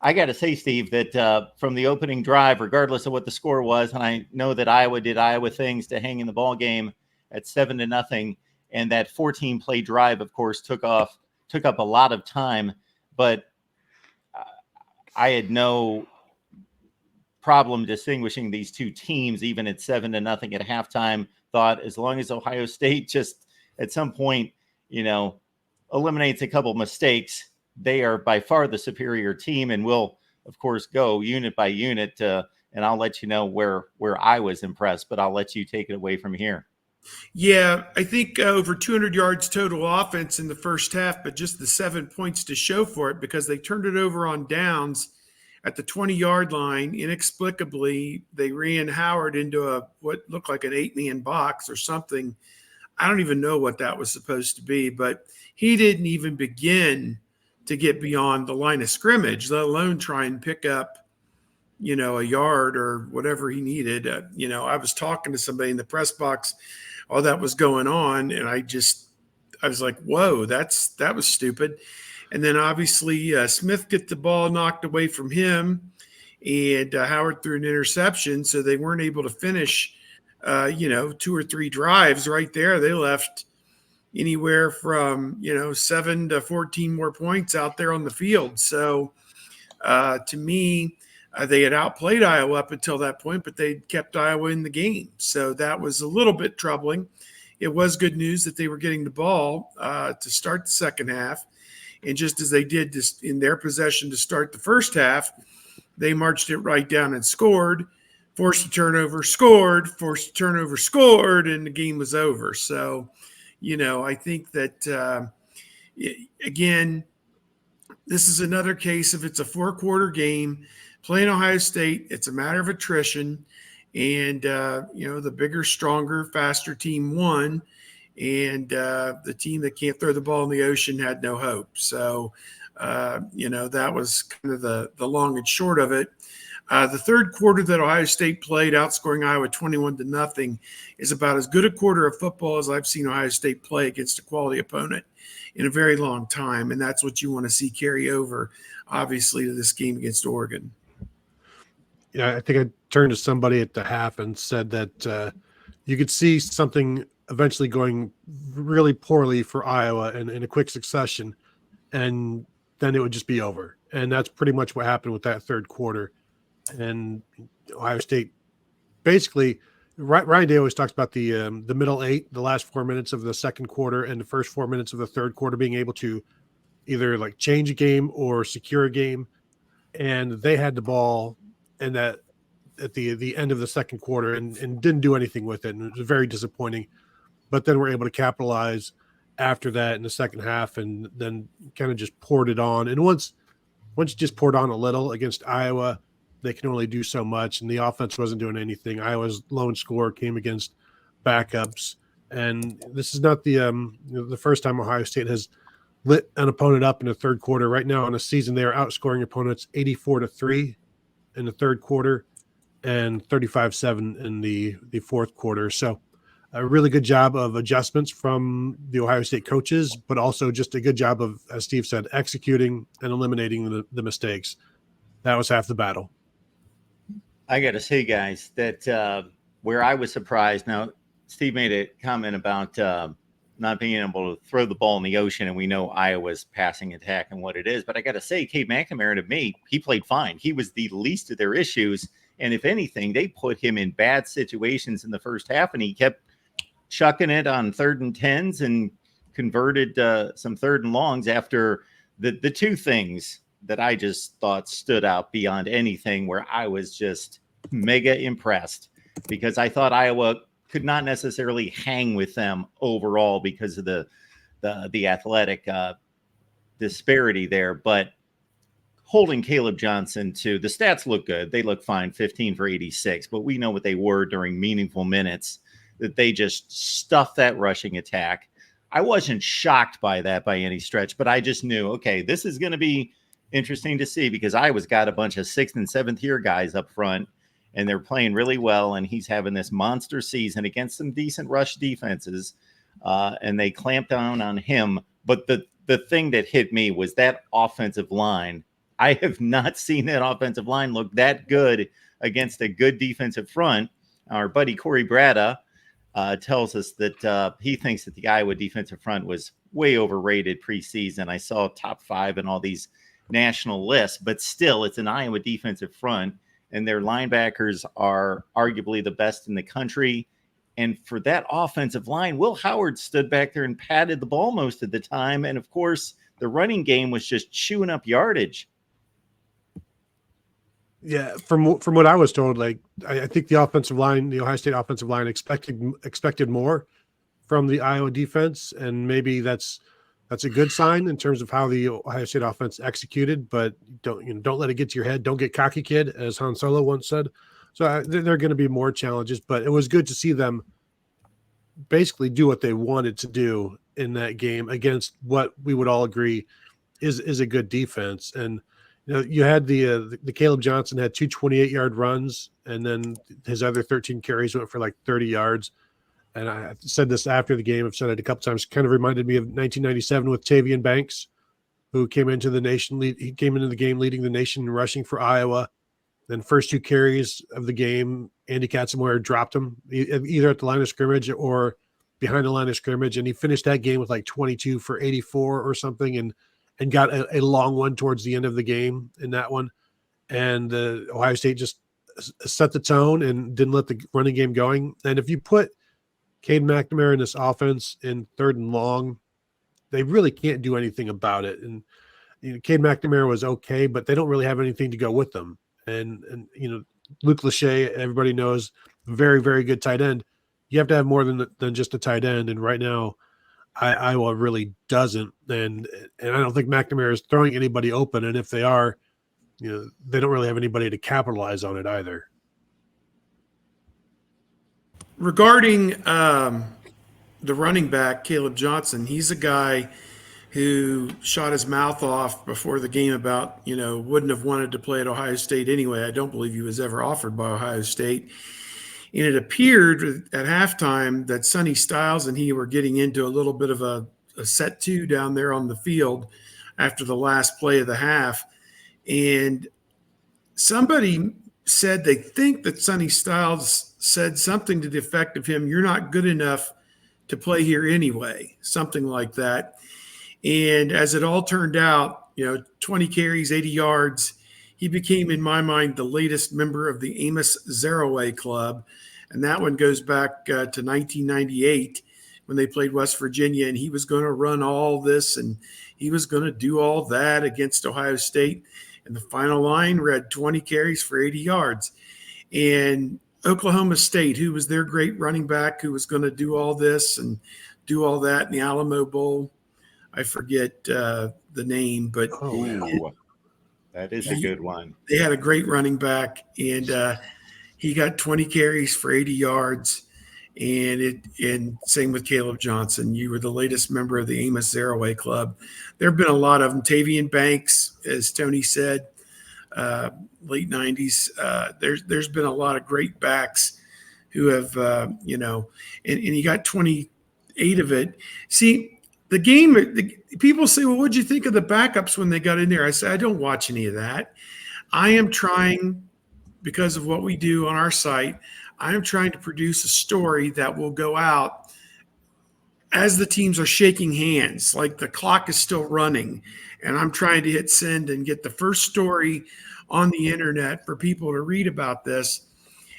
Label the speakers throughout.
Speaker 1: I got to say, Steve, that from the opening drive, regardless of what the score was, and I know that Iowa did Iowa things to hang in the ball game at 7-0, and that 14 play drive, of course, took up a lot of time, but I had no problem distinguishing these two teams, even at 7-0 at halftime. Thought as long as Ohio State just at some point, eliminates a couple mistakes, they are by far the superior team, and will, of course, go unit by unit. And I'll let you know where I was impressed, but I'll let you take it away from here.
Speaker 2: Yeah, I think over 200 yards total offense in the first half, but just the 7 points to show for it because they turned it over on downs at the 20-yard line. Inexplicably, they ran Howard into what looked like an 8-man box or something. I don't even know what that was supposed to be, but he didn't even begin to get beyond the line of scrimmage, let alone try and pick up, a yard or whatever he needed. I was talking to somebody in the press box while that was going on, and I was like, whoa, that was stupid. And then obviously Smith get the ball knocked away from him, and Howard threw an interception, so they weren't able to finish, 2 or 3 drives right there. They left anywhere from 7 to 14 more points out there on the field. So to me, they had outplayed Iowa up until that point, but they kept Iowa in the game. So that was a little bit troubling. It was good news that they were getting the ball to start the second half. And just as they did in their possession to start the first half, they marched it right down and scored, forced a turnover, scored, forced a turnover, scored, and the game was over. So, I think that, again, this is another case of it's a 4-quarter game. Playing Ohio State, it's a matter of attrition. And, the bigger, stronger, faster team won. And the team that can't throw the ball in the ocean had no hope. So, that was kind of the long and short of it. The third quarter that Ohio State played, outscoring Iowa 21-0, is about as good a quarter of football as I've seen Ohio State play against a quality opponent in a very long time. And that's what you want to see carry over, obviously, to this game against Oregon.
Speaker 3: Yeah, I think I turned to somebody at the half and said that you could see something eventually going really poorly for Iowa in a quick succession, and then it would just be over. And that's pretty much what happened with that third quarter. And Ohio State basically, Ryan Day always talks about the middle 8, the last 4 minutes of the second quarter and the first 4 minutes of the third quarter being able to either like change a game or secure a game. And they had the ball and that at the end of the second quarter and didn't do anything with it. And it was very disappointing. But then we're able to capitalize after that in the second half and then kind of just poured it on. And once you just poured on a little against Iowa, they can only do so much. And the offense wasn't doing anything. Iowa's lone score came against backups. And this is not the first time Ohio State has lit an opponent up in the third quarter. Right now in the season, they are outscoring opponents 84-3 in the third quarter and 35-7 in the fourth quarter. So a really good job of adjustments from the Ohio State coaches, but also just a good job of, as Steve said, executing and eliminating the mistakes. That was half the battle.
Speaker 1: I got to say, guys, that where I was surprised. Now, Steve made a comment about not being able to throw the ball in the ocean, and we know Iowa's passing attack and what it is. But I got to say, Cade McNamara, to me, he played fine. He was the least of their issues. And if anything, they put him in bad situations in the first half, and he kept chucking it on 3rd and 10s and converted some 3rd and longs after the two things that I just thought stood out beyond anything, where I was just mega impressed, because I thought Iowa could not necessarily hang with them overall because of the athletic disparity there. But holding Caleb Johnson to, the stats look good. They look fine, 15 for 86, but we know what they were during meaningful minutes, that they just stuffed that rushing attack. I wasn't shocked by that by any stretch, but I just knew, okay, this is going to be interesting to see, because Iowa's got a bunch of 6th and 7th year guys up front, and they're playing really well. And he's having this monster season against some decent rush defenses, and they clamped down on him. But the thing that hit me was that offensive line. I have not seen that offensive line look that good against a good defensive front. Our buddy Corey Brada tells us that he thinks that the Iowa defensive front was way overrated preseason. I saw top 5 in all these national lists, but still, it's an Iowa defensive front, and their linebackers are arguably the best in the country. And for that offensive line, Will Howard stood back there and patted the ball most of the time. And of course, the running game was just chewing up yardage.
Speaker 3: Yeah, from what I was told, like I think the offensive line, the Ohio State offensive line, expected more from the Iowa defense, and maybe that's a good sign in terms of how the Ohio State offense executed. But don't let it get to your head. Don't get cocky, kid, as Han Solo once said. So there are going to be more challenges, but it was good to see them basically do what they wanted to do in that game against what we would all agree is a good defense. And you had the Caleb Johnson had 2 28-yard runs, and then his other 13 carries went for like 30 yards. And I said this after the game. I've said it a couple times. Kind of reminded me of 1997 with Tavian Banks, who came into the game leading the nation in rushing for Iowa. Then first 2 carries of the game, Andy Katzenmoyer dropped him either at the line of scrimmage or behind the line of scrimmage, and he finished that game with like 22 for 84 or something, and got a long one towards the end of the game in that one. And Ohio State just set the tone and didn't let the running game going. And if you put Cade McNamara in this offense in 3rd and long, they really can't do anything about it. And Cade McNamara was okay, but they don't really have anything to go with them. And Luke Lachey, everybody knows, very, very good tight end. You have to have more than just a tight end. And right now, Iowa really doesn't. And I don't think McNamara is throwing anybody open. And if they are, they don't really have anybody to capitalize on it either.
Speaker 2: Regarding the running back, Caleb Johnson, he's a guy who shot his mouth off before the game about, wouldn't have wanted to play at Ohio State anyway. I don't believe he was ever offered by Ohio State. And it appeared at halftime that Sonny Styles and he were getting into a little bit of a set 2 down there on the field after the last play of the half. And somebody said they think that Sonny Styles said something to the effect of him, "You're not good enough to play here anyway," something like that. And as it all turned out, 20 carries, 80 yards, he became, in my mind, the latest member of the Amos Zaraway Club. And that one goes back to 1998 when they played West Virginia, and he was going to run all this and he was going to do all that against Ohio State. And the final line read 20 carries for 80 yards. And Oklahoma State, who was their great running back, who was going to do all this and do all that in the Alamo Bowl, I forget the name, but
Speaker 1: that is a good one.
Speaker 2: They had a great running back, and he got 20 carries for 80 yards. And same with Caleb Johnson. You were the latest member of the Amos Zaraway Club. There have been a lot of them. Tavian Banks, as Tony said, late 90s. There's been a lot of great backs who have, and he got 28 of it. See, the game, people say, well, what'd you think of the backups when they got in there? I say, I don't watch any of that. I am trying, because of what we do on our site, I am trying to produce a story that will go out as the teams are shaking hands, like the clock is still running. And I'm trying to hit send and get the first story on the internet for people to read about this.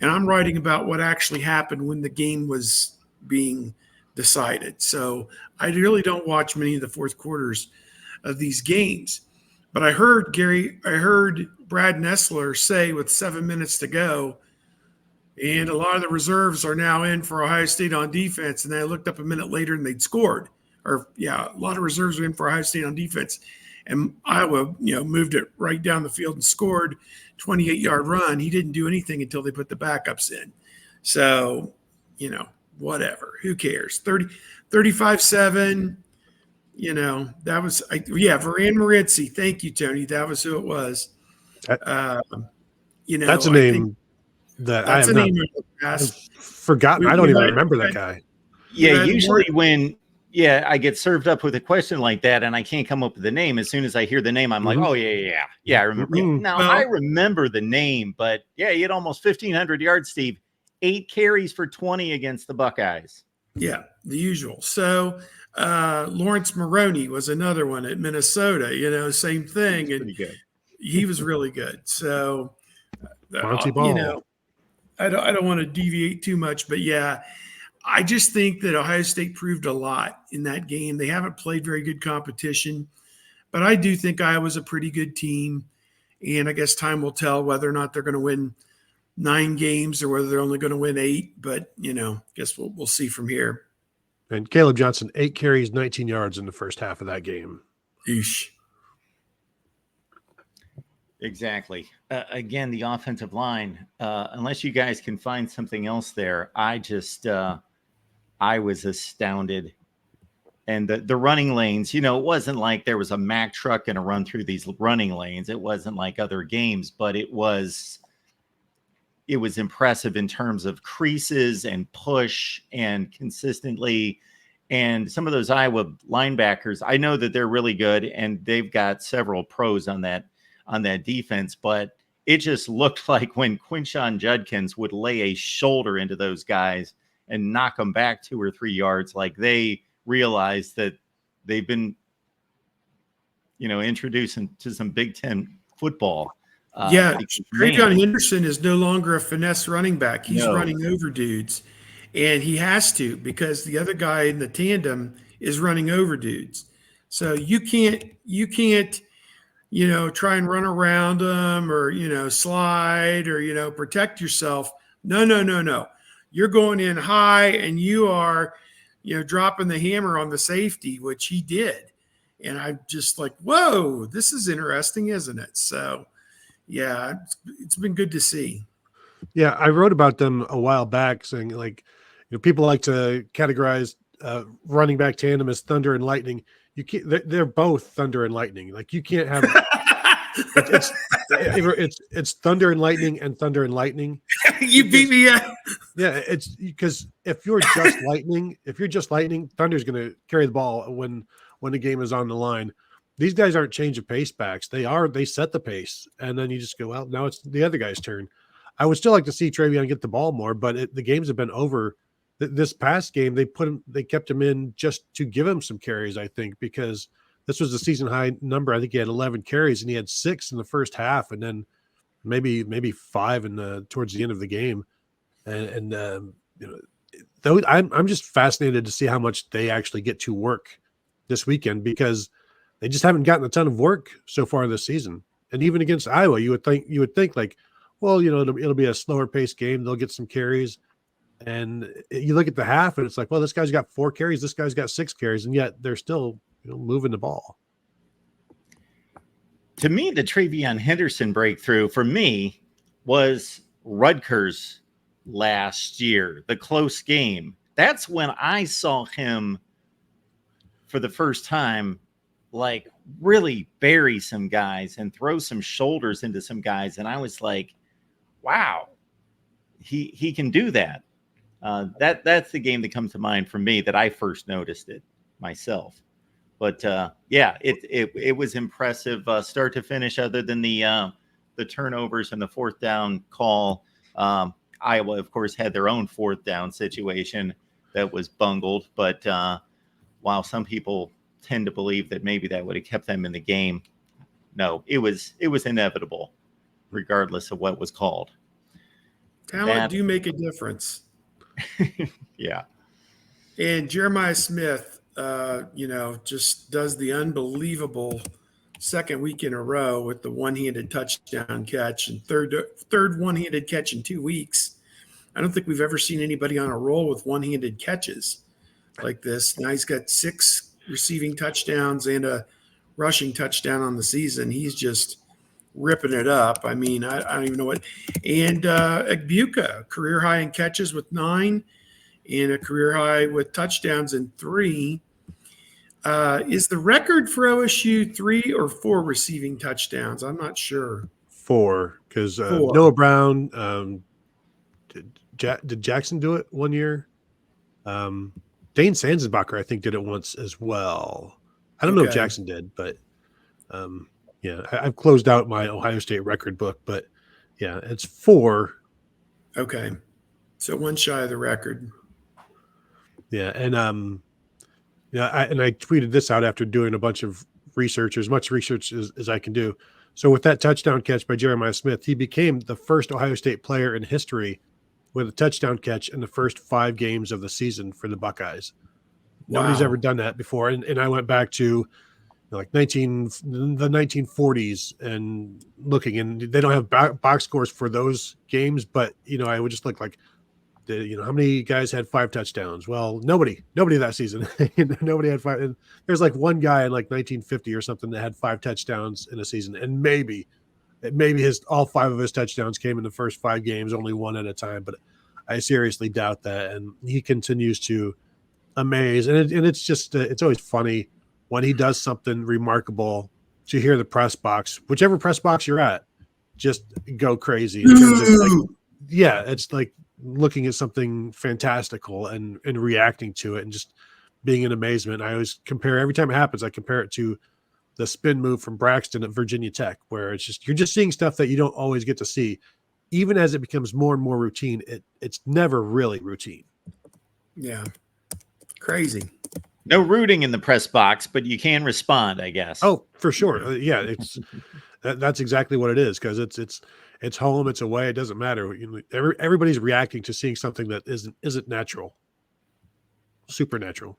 Speaker 2: And I'm writing about what actually happened when the game was being decided. So I really don't watch many of the fourth quarters of these games. But I heard Brad Nessler say with 7 minutes to go, and a lot of the reserves are now in for Ohio State on defense. And I looked up a minute later and they'd scored. A lot of reserves were in for Ohio State on defense. And Iowa, moved it right down the field and scored 28-yard run. He didn't do anything until they put the backups in. So, whatever. Who cares? 35-7. That was Varan Moritzi. Thank you, Tony. That was who it was.
Speaker 3: That's a name that I have not forgotten. I don't even remember that guy.
Speaker 1: Yeah, usually when yeah, I get served up with a question like that, and I can't come up with the name. As soon as I hear the name, I'm like,
Speaker 3: Mhm.
Speaker 1: oh yeah, I remember.
Speaker 3: Mhm.
Speaker 1: Now
Speaker 2: Well-
Speaker 1: I remember the name, but yeah, he had almost 1,500 yards, Steve. 8 carries for 20 against the Buckeyes.
Speaker 2: Yeah, the usual. So Lawrence Maroney was another one at Minnesota, same thing.
Speaker 1: That's
Speaker 2: And
Speaker 1: pretty good.
Speaker 2: he was really good. So,
Speaker 3: Monty
Speaker 2: you
Speaker 3: Ball.
Speaker 2: know, I don't want to deviate too much, but yeah, I just think that Ohio State proved a lot in that game. They haven't played very good competition, but I do think Iowa's a pretty good team. And I guess time will tell whether or not they're going to win 9 games or whether they're only going to win 8. But, guess we'll see from here.
Speaker 3: And Caleb Johnson, 8 carries, 19 yards in the first half of that game.
Speaker 2: Eesh.
Speaker 1: Exactly. Again, the offensive line, unless you guys can find something else there, I was astounded. And the running lanes, it wasn't like there was a Mack truck and a run through these running lanes. It wasn't like other games, but it was impressive in terms of creases and push and consistently. And some of those Iowa linebackers, I know that they're really good, and they've got several pros on that defense, but it just looked like when Quinshon Judkins would lay a shoulder into those guys and knock them back 2 or 3 yards, like they realized that they've been, introduced to some Big Ten football.
Speaker 2: Yeah,
Speaker 1: Man,
Speaker 2: Travion Henderson is no longer a finesse running back. He's
Speaker 1: No.
Speaker 2: running over dudes, and he has to because the other guy in the tandem is running over dudes. So you can't, try and run around them or slide or protect yourself. No. You're going in high, and you are, dropping the hammer on the safety, which he did. And I'm just like, whoa, this is interesting, isn't it? So. Yeah, it's been good to see.
Speaker 3: Yeah, I wrote about them a while back saying, like, people like to categorize running back tandem as thunder and lightning. You can't, they're both thunder and lightning. Like, you can't have it's thunder and lightning and thunder and lightning.
Speaker 2: You beat me up.
Speaker 3: Yeah, it's because if you're just lightning, Thunder's going to carry the ball when the game is on the line. These guys aren't change of pace backs. They set the pace, and then you just go, well, now it's the other guy's turn. I would still like to see Travion get the ball more, but the games have been over. This past game, they kept him in just to give him some carries, I think, because this was a season high number. I think he had 11 carries, and he had 6 in the first half, and then maybe 5 towards the end of the game. Though I'm just fascinated to see how much they actually get to work this weekend, because they just haven't gotten a ton of work so far this season. And even against Iowa, you would think like, well, it'll be a slower paced game. They'll get some carries. And you look at the half and it's like, well, this guy's got 4 carries. This guy's got 6 carries. And yet they're still moving the ball.
Speaker 1: To me, the Travion Henderson breakthrough for me was Rutgers last year, the close game. That's when I saw him for the first time, like really bury some guys and throw some shoulders into some guys. And I was like, wow, he can do that. That's the game that comes to mind for me that I first noticed it myself. But yeah, it was impressive start to finish. Other than the turnovers and the 4th down call, Iowa, of course, had their own 4th down situation that was bungled. But while some people tend to believe that maybe that would have kept them in the game, no, it was inevitable, regardless of what was called.
Speaker 2: Talent do make a difference.
Speaker 1: Yeah.
Speaker 2: And Jeremiah Smith, just does the unbelievable second week in a row with the one-handed touchdown catch and third one-handed catch in 2 weeks. I don't think we've ever seen anybody on a roll with one-handed catches like this. Now he's got 6 receiving touchdowns and a rushing touchdown on the season. He's just ripping it up. I mean, I don't even know what. And Egbuka, career high in catches with 9 and a career high with touchdowns in 3. Is the record for OSU 3 or 4 receiving touchdowns? I'm not sure.
Speaker 3: 4, because Noah Brown, did Jackson do it one year? Dane Sanzenbacher, I think, did it once as well. I don't know if
Speaker 2: Okay.
Speaker 3: Jackson did, but yeah, I've closed out my Ohio State record book, but yeah, it's 4.
Speaker 2: Okay. So one shy of the record.
Speaker 3: Yeah, and yeah, I tweeted this out after doing a bunch of research, as much research as I can do. So with that touchdown catch by Jeremiah Smith, he became the first Ohio State player in history with a touchdown catch in the first 5 games of the season for the Buckeyes. Nobody's
Speaker 2: Wow.
Speaker 3: ever done that before. And I went back to like the 1940s and looking, and they don't have box scores for those games, but I would just look like, how many guys had 5 touchdowns? Well, nobody that season. Nobody had 5. And there's like one guy in like 1950 or something that had 5 touchdowns in a season, and maybe all 5 of his touchdowns came in the first 5 games, only one at a time. But I seriously doubt that, and he continues to amaze. And it's just it's always funny when he does something remarkable to hear the press box, whichever press box you're at, just go crazy in terms of like, yeah, it's like looking at something fantastical and reacting to it and just being in amazement. I always compare, every time it happens, I compare it to the spin move from Braxton at Virginia Tech, where it's just, you're just seeing stuff that you don't always get to see. Even as it becomes more and more routine, it's never really routine.
Speaker 2: Yeah. Crazy.
Speaker 1: No rooting in the press box, but you can respond, I guess.
Speaker 3: Oh, for sure. Yeah, it's that's exactly what it is, because it's home, it's away, it doesn't matter. Everybody's reacting to seeing something that isn't natural, supernatural.